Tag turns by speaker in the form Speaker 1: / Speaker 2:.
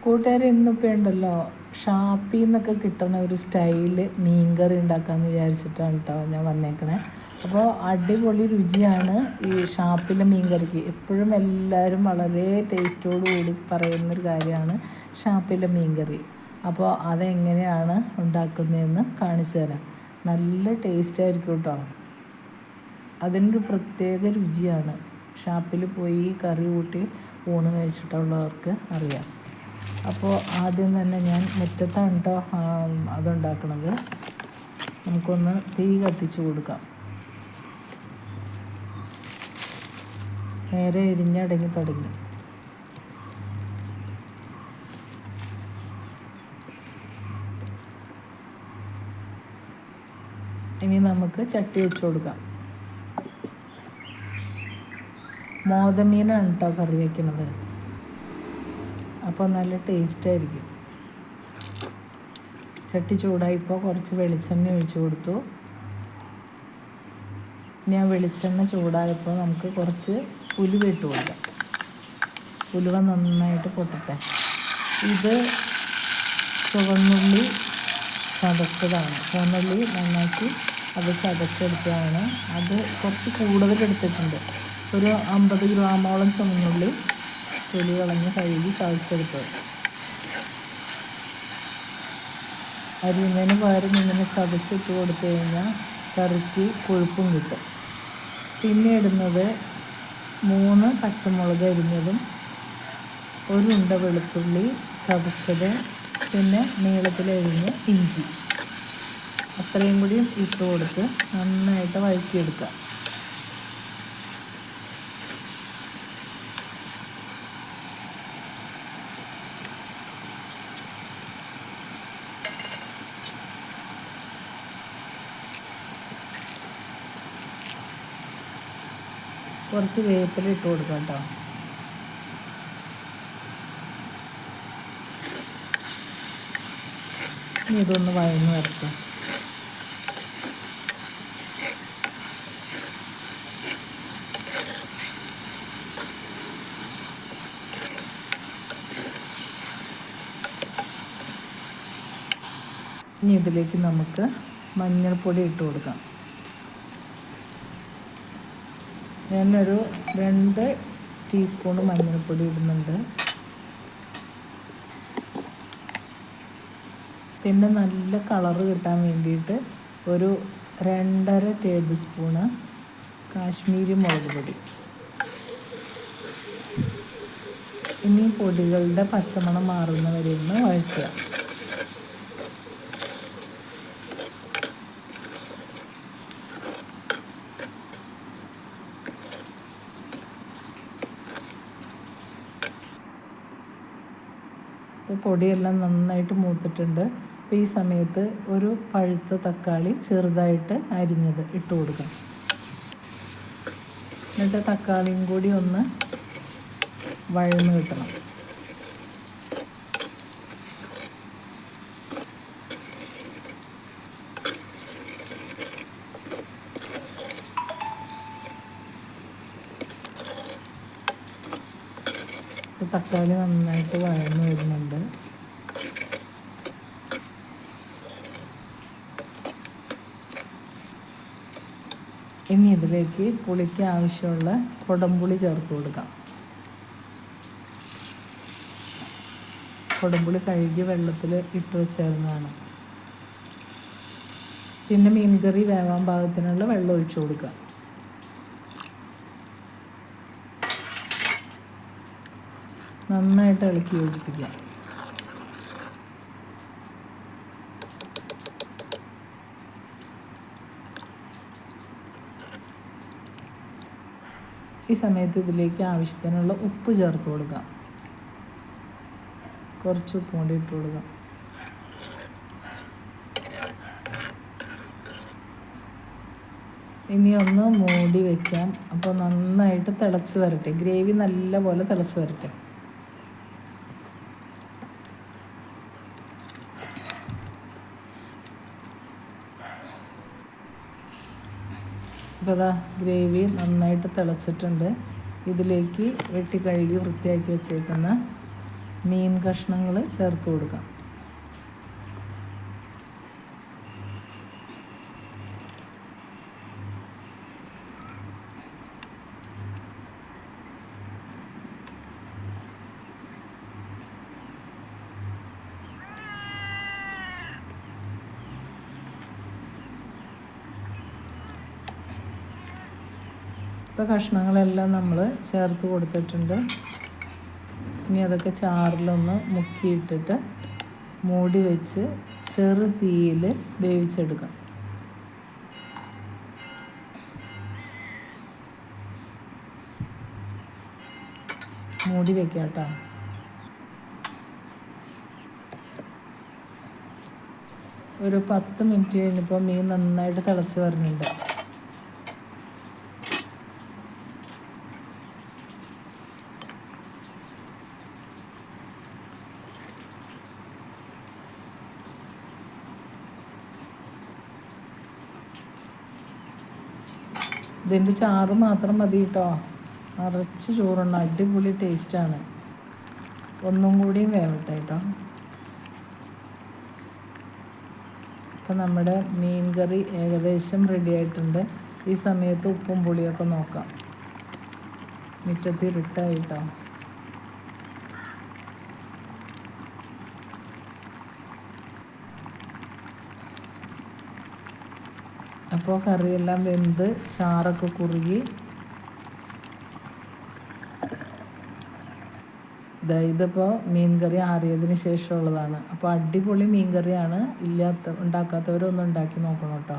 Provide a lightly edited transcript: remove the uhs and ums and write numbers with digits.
Speaker 1: കൂട്ടുകാരെ ഇന്നിപ്പോൾ ഉണ്ടല്ലോ ഷാപ്പിൽ നിന്നൊക്കെ കിട്ടുന്ന ഒരു സ്റ്റൈല് മീൻകറി ഉണ്ടാക്കാമെന്ന് വിചാരിച്ചിട്ടാണ് കേട്ടോ ഞാൻ വന്നേക്കണേ. അപ്പോൾ അടിപൊളി രുചിയാണ് ഈ ഷാപ്പിലെ മീൻകറിക്ക്. എപ്പോഴും എല്ലാവരും വളരെ ടേസ്റ്റോടു കൂടി പറയുന്നൊരു കാര്യമാണ് ഷാപ്പിലെ മീൻകറി. അപ്പോൾ അതെങ്ങനെയാണ് ഉണ്ടാക്കുന്നതെന്ന് കാണിച്ചു തരാം. നല്ല ടേസ്റ്റായിരിക്കും കേട്ടോ. അതിനൊരു പ്രത്യേക രുചിയാണ്. ഷാപ്പിൽ പോയി കറി കൂട്ടി ഊണ് കഴിച്ചിട്ടുള്ളവർക്ക് അറിയാം. അപ്പോൾ ആദ്യം തന്നെ ഞാൻ മുറ്റത്താണ് കേട്ടോ അതുണ്ടാക്കണത്. നമുക്കൊന്ന് തീ കത്തിച്ച് കൊടുക്കാം. നേരെ എരിഞ്ഞടങ്ങി തുടങ്ങി. ഇനി നമുക്ക് ചട്ടി വെച്ച് കൊടുക്കാം. മോതമീനാണ് കേട്ടോ കറി വയ്ക്കുന്നത്. അപ്പോൾ നല്ല ടേസ്റ്റായിരിക്കും. ചട്ടി ചൂടായിപ്പോൾ കുറച്ച് വെളിച്ചെണ്ണ ഒഴിച്ച് കൊടുത്തു. ഇനി ആ വെളിച്ചെണ്ണ ചൂടായപ്പോൾ നമുക്ക് കുറച്ച് ഉലുവ ഇട്ട് കൊടുക്കാം. ഉലുവ നന്നായിട്ട് പൊട്ടട്ടെ. ഇത് ചുവന്നുള്ളി ചതച്ചതാണ്. ചുവന്നുള്ളി നന്നാക്കി അത് ചതച്ചെടുത്തതാണ്. അത് കുറച്ച് കൂടുതൽ എടുത്തിട്ടുണ്ട്. ഒരു 50 ഗ്രാമോളം ചുവന്നുള്ളി തൊലി കളഞ്ഞ് കഴുകി ചതച്ചെടുത്തത്. അരിയുന്നതിന് പകരം ഇങ്ങനെ ചതച്ചിട്ട് കൊടുത്തു കഴിഞ്ഞാൽ കറിക്ക് കൊഴുപ്പും കിട്ടും. പിന്നെ ഇടുന്നത് 3 പച്ചമുളക് അരിഞ്ഞതും 1 ഉണ്ട വെളുത്തുള്ളി ചതച്ചത്, പിന്നെ നീളത്തിലരിഞ്ഞ് ഇഞ്ചി, അത്രയും കൂടി ഇട്ട് കൊടുത്ത് നന്നായിട്ട് വഴറ്റിയെടുക്കുക. കുറച്ച് വേപ്പില ഇട്ട് കൊടുക്കാം കേട്ടോ. ഇനി ഇതൊന്ന് വഴന്ന് വരട്ടെ. ഇനി ഇതിലേക്ക് നമുക്ക് മഞ്ഞൾപ്പൊടി ഇട്ട് കൊടുക്കാം. ഞാനൊരു 2 ടീസ്പൂൺ മഞ്ഞൾപ്പൊടി ഇടുന്നുണ്ട്. പിന്നെ നല്ല കളറ് കിട്ടാൻ വേണ്ടിയിട്ട് ഒരു 2.5 ടേബിൾ സ്പൂണ് കാശ്മീരി മുളക് പൊടി. ഇനി പൊടികളുടെ പച്ചമണം മാറുന്നവരെ ഒന്ന് വഴറ്റുക. ഇപ്പോൾ പൊടിയെല്ലാം നന്നായിട്ട് മൂത്തിട്ടുണ്ട്. അപ്പോൾ ഈ സമയത്ത് ഒരു പഴുത്ത തക്കാളി ചെറുതായിട്ട് അരിഞ്ഞത് ഇട്ട് കൊടുക്കാം. എന്നിട്ട് തക്കാളിയും കൂടി ഒന്ന് വഴന്ന് കിട്ടണം. തക്കാളി നന്നായിട്ട് വഴന്ന് വരുന്നുണ്ട്. ഇനി ഇതിലേക്ക് പുളിക്ക് ആവശ്യമുള്ള കൊടംപുളി ചേർത്ത് കൊടുക്കാം. കൊടംപുളി കഴുകി വെള്ളത്തിൽ ഇട്ട് വെച്ചേർന്നതാണ്. പിന്നെ മീൻകറി വേവാൻ പാകത്തിനുള്ള വെള്ളം ഒഴിച്ചു കൊടുക്കാം. നന്നായിട്ട് ഇളക്കി യോജിപ്പിക്കാം. ഈ സമയത്ത് ഇതിലേക്ക് ആവശ്യത്തിനുള്ള ഉപ്പ് ചേർത്ത് കൊടുക്കാം. കുറച്ച് ഉപ്പ് കൂടി ഇട്ട് കൊടുക്കാം. ഇനി ഒന്ന് മൂടി വയ്ക്കാം. അപ്പോൾ നന്നായിട്ട് തിളച്ച് വരട്ടെ. ഗ്രേവി നല്ല പോലെ തിളച്ച് വരട്ടെ. ഇപ്പോൾ ഗ്രേവി നന്നായിട്ട് തിളച്ചിട്ടുണ്ട്. ഇതിലേക്ക് വെട്ടി കഴുകി വൃത്തിയാക്കി വെച്ചേക്കുന്ന മീൻ കഷ്ണങ്ങൾ ചേർത്ത് കൊടുക്കാം. ഇപ്പോൾ കഷ്ണങ്ങളെല്ലാം നമ്മൾ ചേർത്ത് കൊടുത്തിട്ടുണ്ട്. ഇനി അതൊക്കെ ചാറിലൊന്ന് മുക്കിയിട്ടിട്ട് മൂടി വെച്ച് ചെറു തീയിൽ വേവിച്ചെടുക്കാം. മൂടി വെക്കാം കേട്ടോ. ഒരു 10 മിനിറ്റ് കഴിഞ്ഞപ്പോൾ മീൻ നന്നായിട്ട് തിളച്ച് വരുന്നുണ്ട്. ഇതിൻ്റെ ചാറ് മാത്രം മതി കേട്ടോ. നിറച്ച് ചോറുണ്ട്, അടിപൊളി ടേസ്റ്റാണ്. ഒന്നും കൂടിയും വേവട്ടെ കേട്ടോ. ഇപ്പം നമ്മുടെ മീൻ കറി ഏകദേശം റെഡി ആയിട്ടുണ്ട്. ഈ സമയത്ത് ഉപ്പും പുളിയൊക്കെ നോക്കാം. മുറ്റത്ത് ഇരുട്ടായി കേട്ടോ. അപ്പോൾ കറിയെല്ലാം വെന്ത് ചാറൊക്കെ കുറുകി ഇതിപ്പോൾ മീൻ കറി ആറിയതിന് ശേഷമുള്ളതാണ്. അപ്പോൾ അടിപൊളി മീൻ കറിയാണ്. ഉണ്ടാക്കാത്തവരൊന്നും ഉണ്ടാക്കി നോക്കണം കേട്ടോ.